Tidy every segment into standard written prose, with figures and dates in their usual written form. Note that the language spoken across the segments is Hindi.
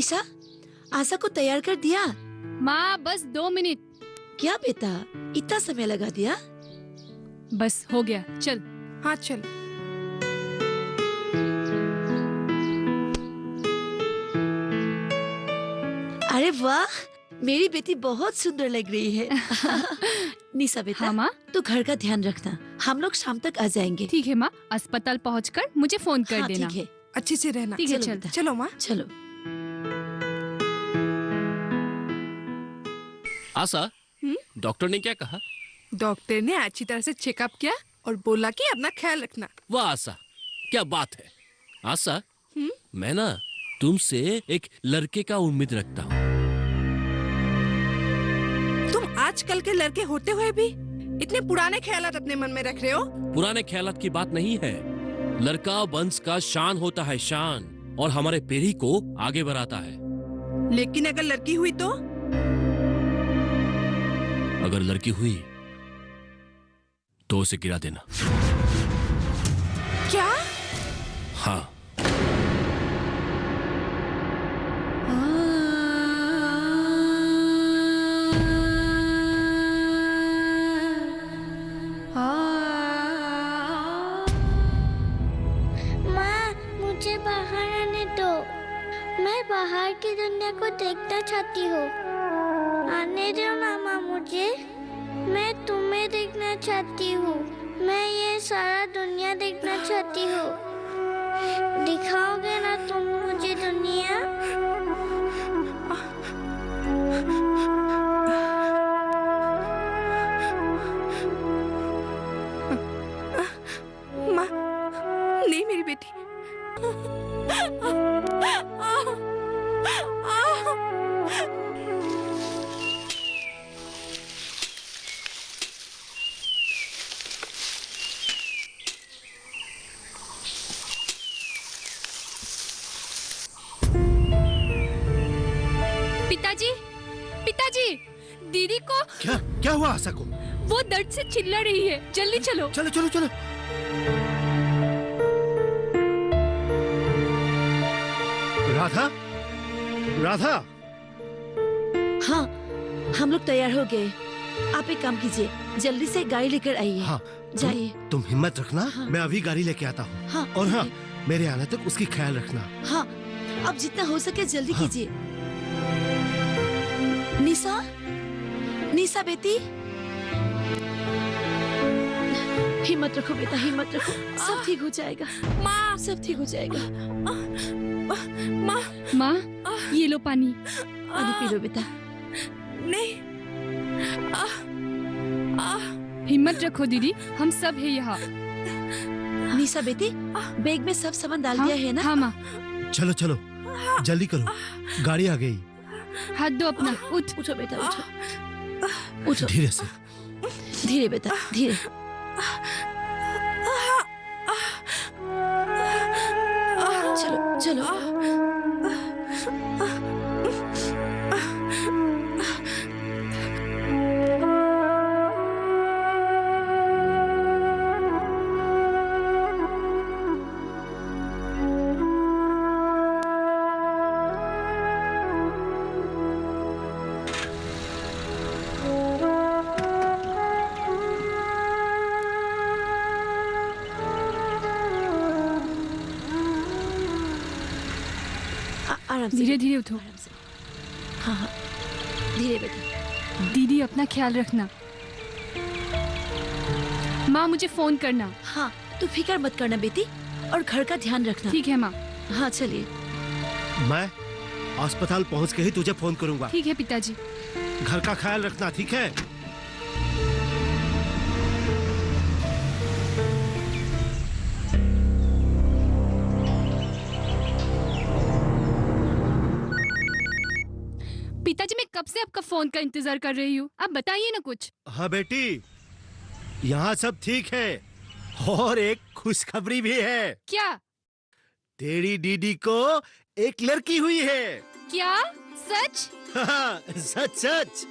निशा, आशा को तैयार कर दिया? माँ बस 2 मिनट। क्या बेटा, इतना समय लगा दिया? बस हो गया, चल। हाँ चल। अरे वाह, मेरी बेटी बहुत सुंदर लग रही है। निशा बेटा, हाँ माँ। तू घर का ध्यान रखना, हम लोग शाम तक आ जाएंगे। ठीक है माँ, अस्पताल पहुँचकर मुझे फोन कर हाँ, देना। ठीक है। अच्छे से रहना। ठीक है, चलो चल। बेटा। चलो माँ। चलो। आशा, डॉक्टर ने क्या कहा? डॉक्टर ने अच्छी तरह से चेकअप किया और बोला कि अपना ख्याल रखना। वाह आशा, क्या बात है। आशा, मैं ना तुमसे एक लड़के का उम्मीद रखता हूँ। तुम आजकल के लड़के होते हुए भी इतने पुराने ख्यालात अपने मन में रख रहे हो। पुराने ख्यालात की बात नहीं है। लड़का वंश का शान होता है, शान, और हमारे पीढ़ी को आगे बढ़ाता है। लेकिन अगर लड़की हुई तो? अगर लड़की हुई तो उसे गिरा देना। क्या? हाँ। माँ, मुझे बाहर आने दो। मैं बाहर की दुनिया को देखना चाहती हूँ। आने दो ना माँ मुझे। मैं तुम्हें देखना चाहती हूँ। मैं ये सारा दुनिया देखना चाहती हूँ। दिखाओगे ना तुम मुझे दुनिया? माँ, नहीं मेरी बेटी। पिताजी, पिताजी, दीदी को क्या क्या हुआ आशा को? वो दर्द से चिल्ला रही है, जल्दी चलो। चलो चलो चलो। राधा, राधा। हाँ, हम लोग तैयार हो गए। आप एक काम कीजिए, जल्दी से गाड़ी लेकर आइए। हाँ, जाइए। तुम हिम्मत रखना। हाँ। मैं अभी गाड़ी लेके आता हूँ। हाँ, और हाँ, ठीक है। मेरे आने तक उसकी ख्याल रखना। हाँ, अब जितना हो सके जल्दी हाँ। कीजिए। निशा, निशा बेटी, हिम्मत रखो बेटा, हिम्मत रखो, सब ठीक हो जाएगा। माँ, सब ठीक हो जाएगा। माँ, माँ, ये लो पानी। पानी पी लो बेटा। नहीं। हिम्मत रखो दीदी, हम सब है यहाँ। निशा बेटी, बैग में सब सामान डाल दिया है ना? हाँ माँ। चलो चलो, जल्दी करो, गाड़ी आ गई। हाथ दो अपना, उठ। उठो बेटा, उठो, उठो। धीरे से। धीरे बेटा, धीरे। चलो चलो। आराम से, धीरे धीरे उठो। आराम से। हाँ हाँ, धीरे बेटा। दीदी अपना ख्याल रखना। माँ मुझे फोन करना। हाँ, तू फिक्र मत करना बेटी, और घर का ध्यान रखना। ठीक है माँ। हाँ चलिए। मैं अस्पताल पहुँच के ही तुझे फोन करूंगा। ठीक है पिताजी। घर का ख्याल रखना, ठीक है? पिताजी, मैं कब से आपका फोन का इंतजार कर रही हूँ, आप बताइए ना कुछ। हाँ बेटी, यहाँ सब ठीक है, और एक खुशखबरी भी है। क्या? तेरी दीदी को एक लड़की हुई है। क्या? सच? हाँ, सच सच।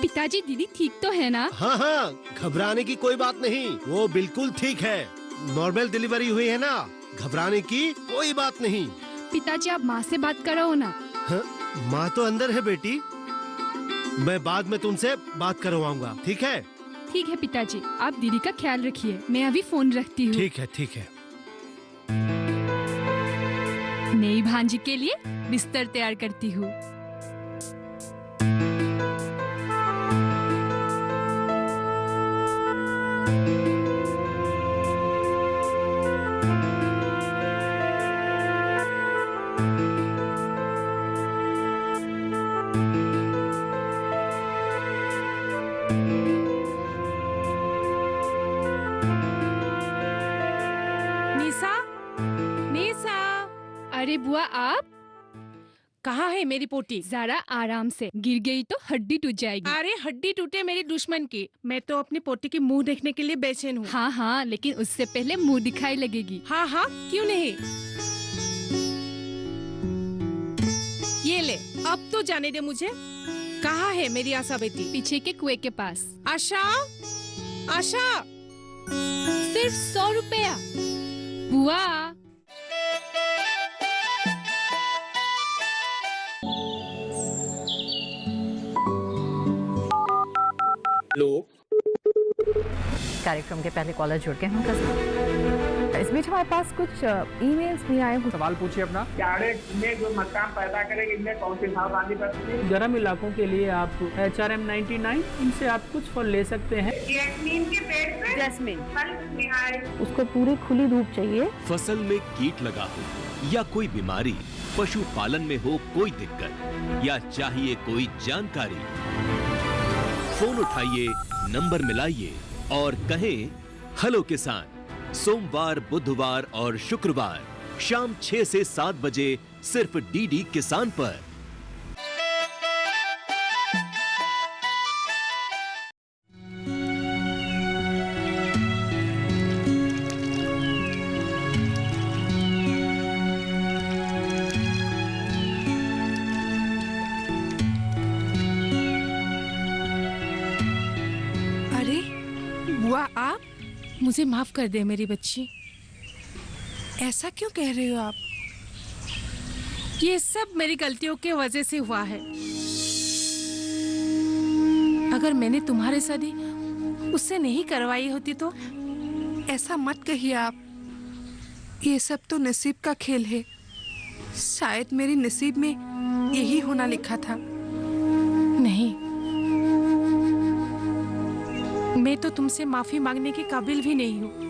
पिताजी, दीदी ठीक तो है ना? हाँ हाँ, घबराने की कोई बात नहीं, वो बिल्कुल ठीक है। नॉर्मल डिलीवरी हुई है ना, घबराने की कोई बात नहीं। पिताजी, आप माँ से बात करो ना। माँ तो अंदर है बेटी, मैं बाद में तुमसे बात करवाऊंगा, ठीक है? ठीक है पिताजी, आप दीदी का ख्याल रखिए, मैं अभी फोन रखती हूँ। ठीक है, ठीक है। नई भांजी के लिए बिस्तर तैयार करती हूँ। निशा, निशा, अरे बुआ आप कहाँ है मेरी पोटी? जरा आराम से, गिर गई तो हड्डी टूट जाएगी। अरे हड्डी टूटे मेरी दुश्मन की, मैं तो अपनी पोटी की मुंह देखने के लिए बेचैन हूँ। हाँ हाँ, लेकिन उससे पहले मुंह दिखाई लगेगी। हाँ हाँ, क्यों नहीं? ये ले, अब तो जाने दे मुझे। कहाँ है मेरी आशा बेटी? पीछे के कुएं के पास। आशा, आशा, सिर्फ 100 रुपया। बुआ हेलो। कार्यक्रम के पहले कॉलर जुड़ गए हैं उनका। इस बीच हमारे पास कुछ ईमेल्स भी आए हैं। सवाल पूछिए अपना। में जो मकान पैदा करेगी इनमें कौन सी सावधानी बरतनी है? गर्म इलाकों के लिए आप HRM 99 इनसे आप कुछ फल ले सकते हैं। जैस्मीन के पेड़ पे जैस्मिन, फल निहार उसको पूरी खुली धूप चाहिए। फसल में कीट लगा हो या कोई बीमारी, पशुपालन में हो कोई दिक्कत या चाहिए कोई जानकारी, फोन उठाइए, नंबर मिलाइए और कहें हेलो किसान। सोमवार, बुधवार और शुक्रवार शाम 6 से 7 बजे सिर्फ DD किसान पर। अरे बुआ आप, मुझे माफ कर दे मेरी बच्ची। ऐसा क्यों कह रहे हो आप? ये सब मेरी गलतियों की वजह से हुआ है। अगर मैंने तुम्हारी शादी उससे नहीं करवाई होती तो? ऐसा मत कहिए आप, ये सब तो नसीब का खेल है। शायद मेरी नसीब में यही होना लिखा था। नहीं, मैं तो तुमसे माफी मांगने के काबिल भी नहीं हूँ।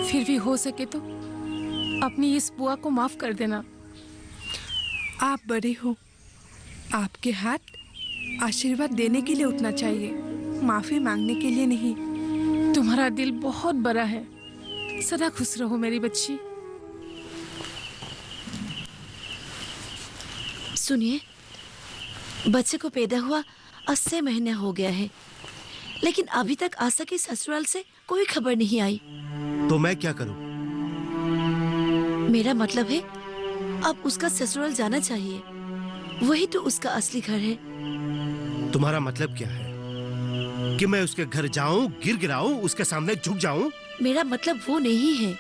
फिर भी हो सके तो अपनी इस बुआ को माफ कर देना। आप बड़े हो, आपके हाथ आशीर्वाद देने के लिए उठना चाहिए, माफी मांगने के लिए नहीं। तुम्हारा दिल बहुत बड़ा है। सदा खुश रहो मेरी बच्ची। सुनिए, बच्चे को पैदा हुआ 80 महीने हो गया है, लेकिन अभी तक आशा के ससुराल से कोई खबर नहीं आई। तो मैं क्या करूं? मेरा मतलब है अब उसका ससुराल जाना चाहिए, वही तो उसका असली घर है। तुम्हारा मतलब क्या है? कि मैं उसके घर जाऊं, गिर गिराऊं, उसके सामने झुक जाऊं? मेरा मतलब वो नहीं है।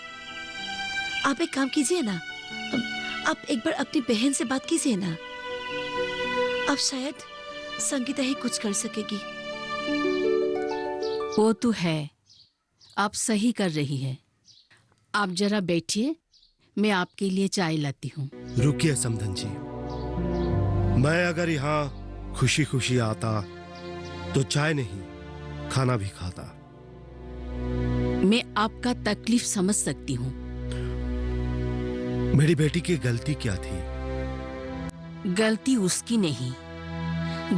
आप एक काम कीजिए ना, आप एक बार अपनी बहन से बात कीजिए ना। अब शायद संगीता ही कुछ कर सकेगी। वो तो है, आप सही कर रही है। आप जरा बैठिए, मैं आपके लिए चाय लाती हूँ। रुकिए समधन जी, मैं अगर यहाँ खुशी खुशी आता तो चाय नहीं खाना भी खाता। मैं आपका तकलीफ समझ सकती हूँ। मेरी बेटी की गलती क्या थी? गलती उसकी नहीं,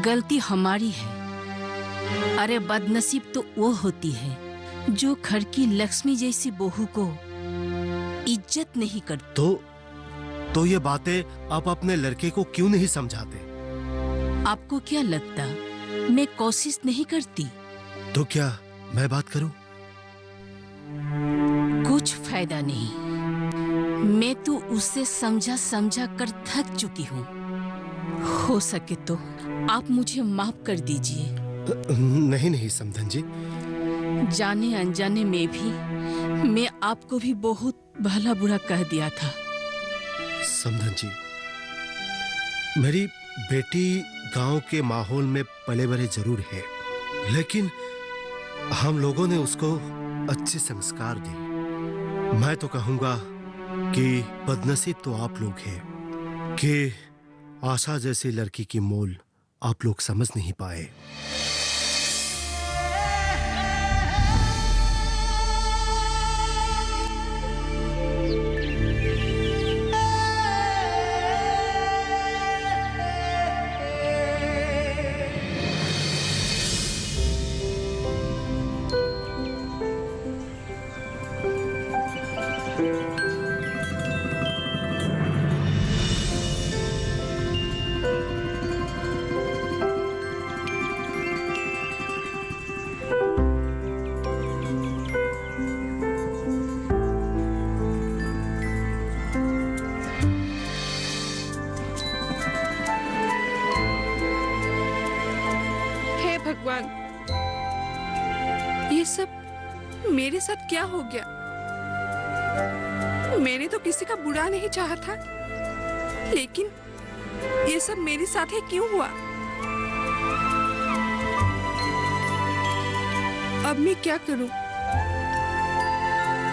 गलती हमारी है। अरे बदनसीब तो वो होती है जो घर की लक्ष्मी जैसी बहू को इज्जत नहीं करती। तो ये बातें आप अपने लड़के को क्यों नहीं समझाते? आपको क्या लगता मैं कोशिश नहीं करती? तो क्या मैं बात करूं? कुछ फायदा नहीं, मैं तो उसे समझा समझा कर थक चुकी हूँ। हो सके तो आप मुझे माफ कर दीजिए। नहीं नहीं समधन जी, जाने अनजाने में भी मैं आपको भी बहुत भला बुरा कह दिया था। समधन जी, मेरी बेटी गांव के माहौल में पले बड़े जरूर है, लेकिन हम लोगों ने उसको अच्छे संस्कार दिए। मैं तो कहूंगा कि बदनसीब तो आप लोग हैं कि आशा जैसी लड़की की मोल आप लोग समझ नहीं पाए। भगवान, ये सब मेरे साथ क्या हो गया? मैंने तो किसी का बुरा नहीं चाहा था, लेकिन ये सब मेरे साथ ही क्यों हुआ? अब मैं क्या करूं?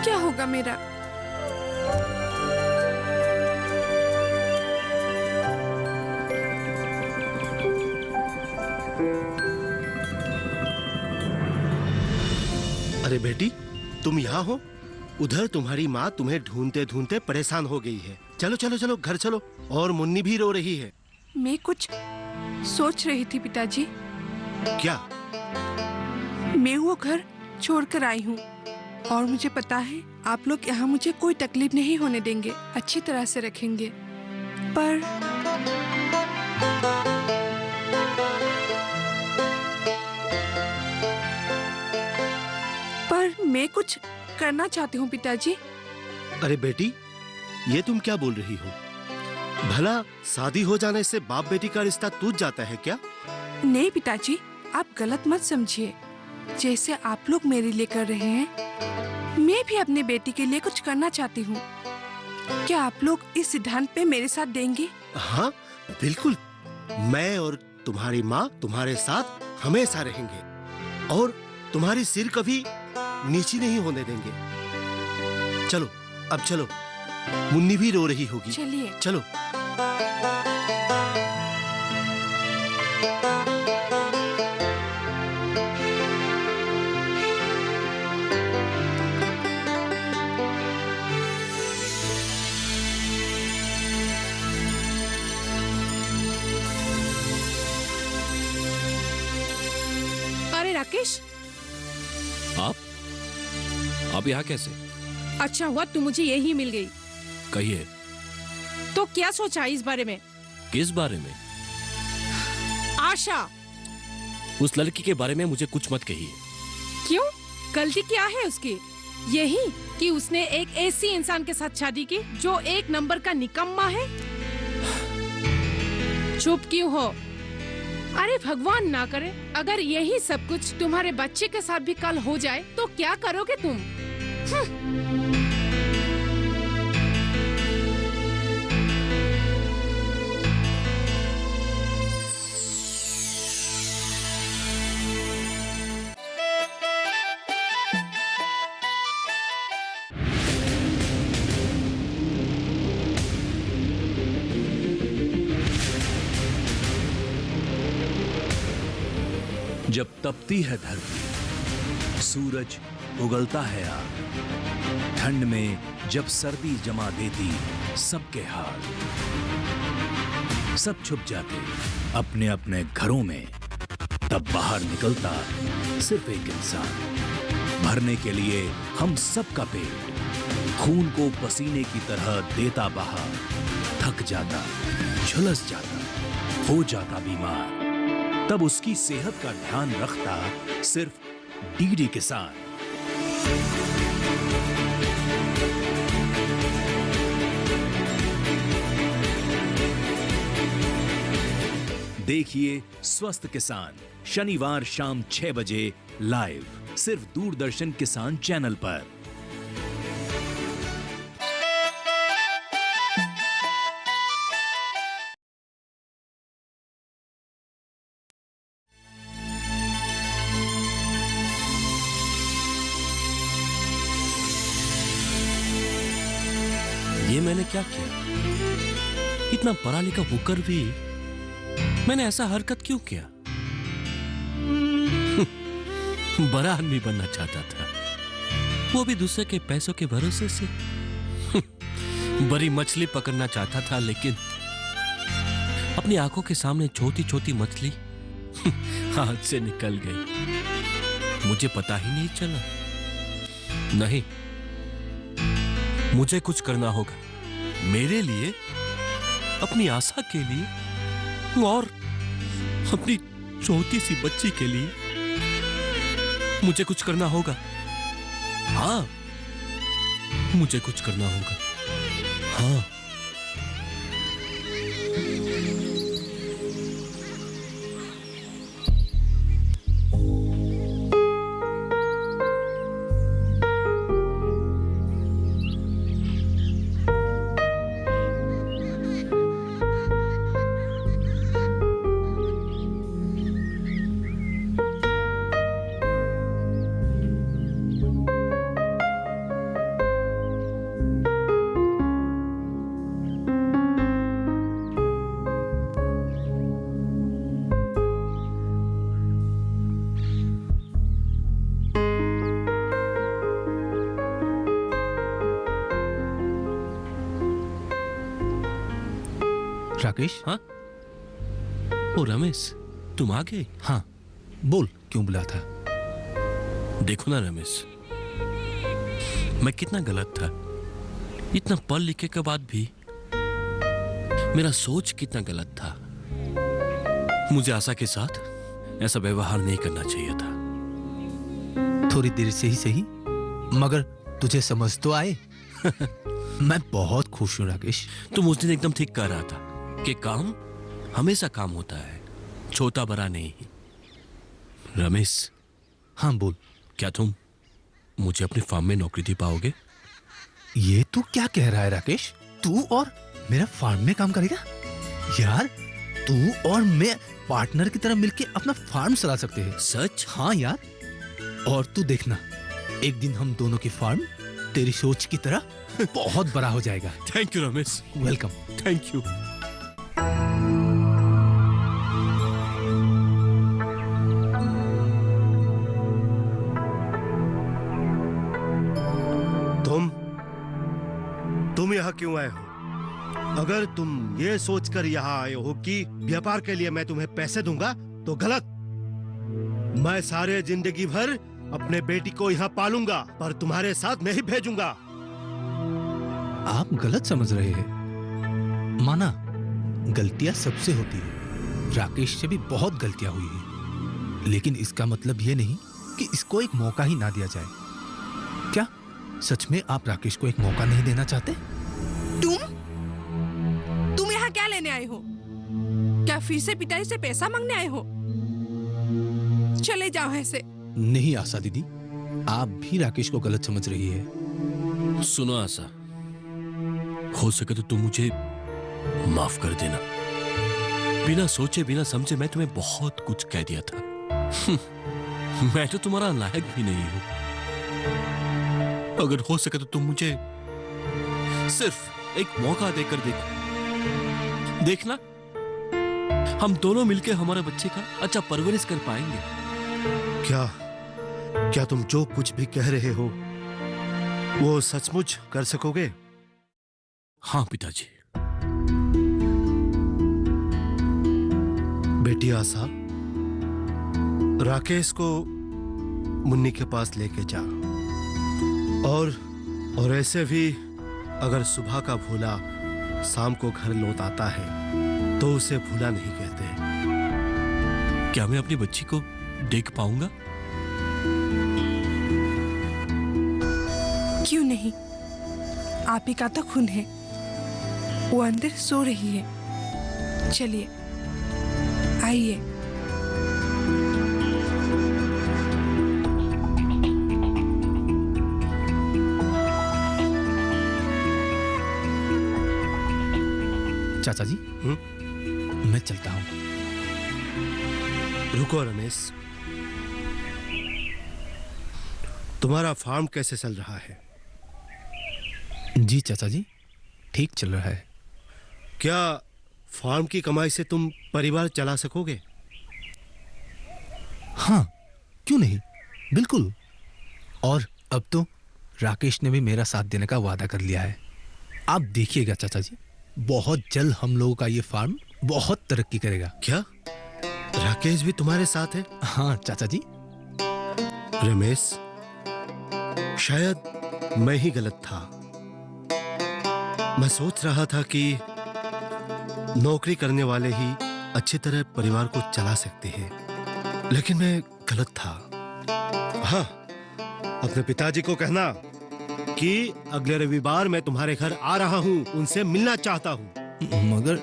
क्या होगा मेरा? अरे बेटी, तुम यहाँ हो? उधर तुम्हारी माँ तुम्हें ढूंढते ढूंढते परेशान हो गई है। चलो चलो चलो घर चलो। और मुन्नी भी रो रही है। मैं कुछ सोच रही थी पिताजी। क्या? मैं वो घर छोड़कर आई हूँ और मुझे पता है आप लोग यहाँ मुझे कोई तकलीफ नहीं होने देंगे, अच्छी तरह से रखेंगे। पर मैं कुछ करना चाहती हूँ पिताजी। अरे बेटी, ये तुम क्या बोल रही हो? भला शादी हो जाने से बाप बेटी का रिश्ता टूट जाता है क्या? नहीं पिताजी, आप गलत मत समझिए। जैसे आप लोग मेरे लिए कर रहे हैं, मैं भी अपने बेटी के लिए कुछ करना चाहती हूँ। क्या आप लोग इस सिद्धांत पे मेरे साथ देंगे? हाँ बिल्कुल, मैं और तुम्हारी माँ तुम्हारे साथ हमेशा रहेंगे और तुम्हारी सिर कभी नीची नहीं होने देंगे। चलो अब चलो, मुन्नी भी रो रही होगी। चलिए चलो। अरे राकेश, आप यहाँ कैसे? अच्छा हुआ तू मुझे यही मिल गई। कहिए। तो क्या सोचा इस बारे में? किस बारे में? आशा। उस लड़की के बारे में मुझे कुछ मत कहिए। क्यों? गलती क्या है उसकी? यही कि उसने एक ऐसी इंसान के साथ शादी की जो एक नंबर का निकम्मा है। चुप क्यों हो? अरे भगवान ना करे, अगर यही सब कुछ तुम्हारे बच्चे के साथ भी कल हो जाए तो क्या करोगे तुम? जब तपती है धरती, सूरज उगलता है आग, ठंड में जब सर्दी जमा देती सबके हाल, सब छुप जाते अपने अपने घरों में, तब बाहर निकलता सिर्फ एक इंसान, भरने के लिए हम सबका पेट, खून को पसीने की तरह देता बाहर, थक जाता, झुलस जाता, हो जाता बीमार, तब उसकी सेहत का ध्यान रखता सिर्फ डीडी किसान। देखिए स्वस्थ किसान शनिवार शाम 6 बजे लाइव, सिर्फ दूरदर्शन किसान चैनल पर। मैंने क्या किया? इतना पढ़ा लिखा होकर भी मैंने ऐसा हरकत क्यों किया? बड़ा आदमी बनना चाहता था, वो भी दूसरे के पैसों के भरोसे से। बड़ी मछली पकड़ना चाहता था, लेकिन अपनी आंखों के सामने छोटी छोटी मछली हाथ से निकल गई। मुझे पता ही नहीं चला। नहीं, मुझे कुछ करना होगा मेरे लिए, अपनी आशा के लिए और अपनी छोटी सी बच्ची के लिए। मुझे कुछ करना होगा। हाँ, मुझे कुछ करना होगा। हाँ। राकेश। हाँ? ओ रमेश, तुम आ गए? हाँ, बोल क्यों बुलाया था? देखो ना रमेश, मैं कितना गलत था। इतना पढ़ लिखे के बाद भी मेरा सोच कितना गलत था। मुझे आशा के साथ ऐसा व्यवहार नहीं करना चाहिए था। थोड़ी देर से ही सही, मगर तुझे समझ तो आए। मैं बहुत खुश हूँ राकेश। तुम उस दिन एकदम ठीक कह रहा था कि काम हमेशा काम होता है, छोटा बड़ा नहीं। रमेश। हाँ बोल। क्या तुम मुझे अपनी फार्म में नौकरी दे पाओगे? ये तू क्या कह रहा है राकेश? तू और मेरा फार्म में काम करेगा? यार, तू और मैं पार्टनर की तरह मिलके अपना फार्म चला सकते हैं। सच? हाँ यार, और तू देखना, एक दिन हम दोनों की फार्म तेरी सोच की तरह बहुत बड़ा हो जाएगा। Thank you Ramesh. Welcome. Thank you. तुम यहाँ क्यों आए हो? अगर तुम ये सोचकर यहाँ आए हो कि व्यापार के लिए मैं तुम्हें पैसे दूंगा तो गलत। मैं सारे जिंदगी भर अपने बेटी को यहाँ पालूंगा, पर तुम्हारे साथ नहीं भेजूंगा। आप गलत समझ रहे हैं। माना, गलतियां सबसे होती है। राकेश से भी बहुत गलतियां हुई हैं, लेकिन इसका मतलब ये नहीं कि इसको एक मौका ही ना दिया जाए। क्या सच में आप राकेश को एक मौका नहीं देना चाहते? तुम यहाँ क्या लेने आए हो? क्या फिर से पिताजी से पैसा मांगने आए हो? चले जाओ ऐसे। नहीं आशा दीदी, आप भी राकेश को गलत समझ रही है। सुनो आशा, हो सके तो तुम मुझे माफ कर देना। बिना सोचे बिना समझे मैं तुम्हें बहुत कुछ कह दिया था। मैं तो तुम्हारा लायक भी नहीं हूं। अगर हो सके तो तुम मुझे सिर्फ एक मौका देकर देखो। देखना, हम दोनों मिलकर हमारे बच्चे का अच्छा परवरिश कर पाएंगे। क्या तुम जो कुछ भी कह रहे हो वो सचमुच कर सकोगे? हाँ पिताजी। बेटी आशा, राकेश को मुन्नी के पास लेके जा, और ऐसे भी अगर सुबह का भूला शाम को घर लौट आता है तो उसे भूला नहीं कहते। क्या मैं अपनी बच्ची को देख पाऊंगा? क्यों नहीं? आप ही का तो खून है। वो अंदर सो रही है। चलिए आइए। चाचा जी, मैं चलता हूं। रुको रमेश, तुम्हारा फार्म कैसे चल रहा है? जी चाचा जी, ठीक चल रहा है। क्या फार्म की कमाई से तुम परिवार चला सकोगे? हाँ, क्यों नहीं, बिल्कुल। और अब तो राकेश ने भी मेरा साथ देने का वादा कर लिया है। आप देखिएगा चाचा जी, बहुत जल्द हम लोगों का ये फार्म बहुत तरक्की करेगा। क्या राकेश भी तुम्हारे साथ है? हाँ चाचा जी। रमेश, शायद मैं ही गलत था। मैं सोच रहा था कि नौकरी करने वाले ही अच्छी तरह परिवार को चला सकते हैं, लेकिन मैं गलत था। हाँ, अपने पिताजी को कहना कि अगले रविवार मैं तुम्हारे घर आ रहा हूँ, उनसे मिलना चाहता हूँ। मगर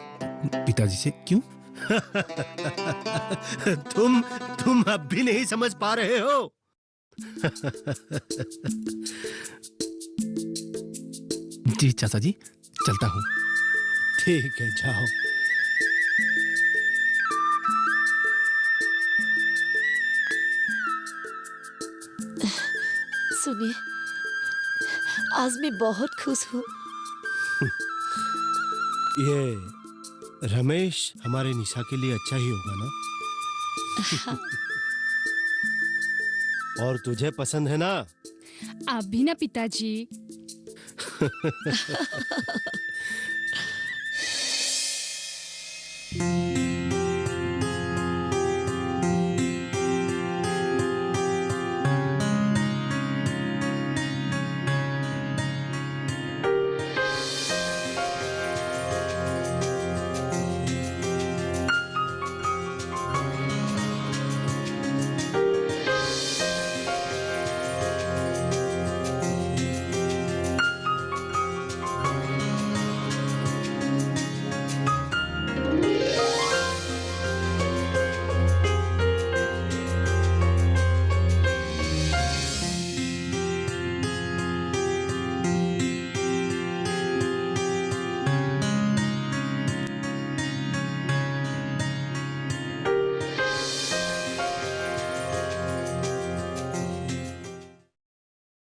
पिताजी से क्यों? तुम अब भी नहीं समझ पा रहे हो। जी चाचा जी, चलता हूँ। ठीक है, जाओ। सुनिए, आज मैं बहुत खुश हूँ। ये रमेश हमारे निशा के लिए अच्छा ही होगा ना? और तुझे पसंद है ना? आप भी ना पिताजी।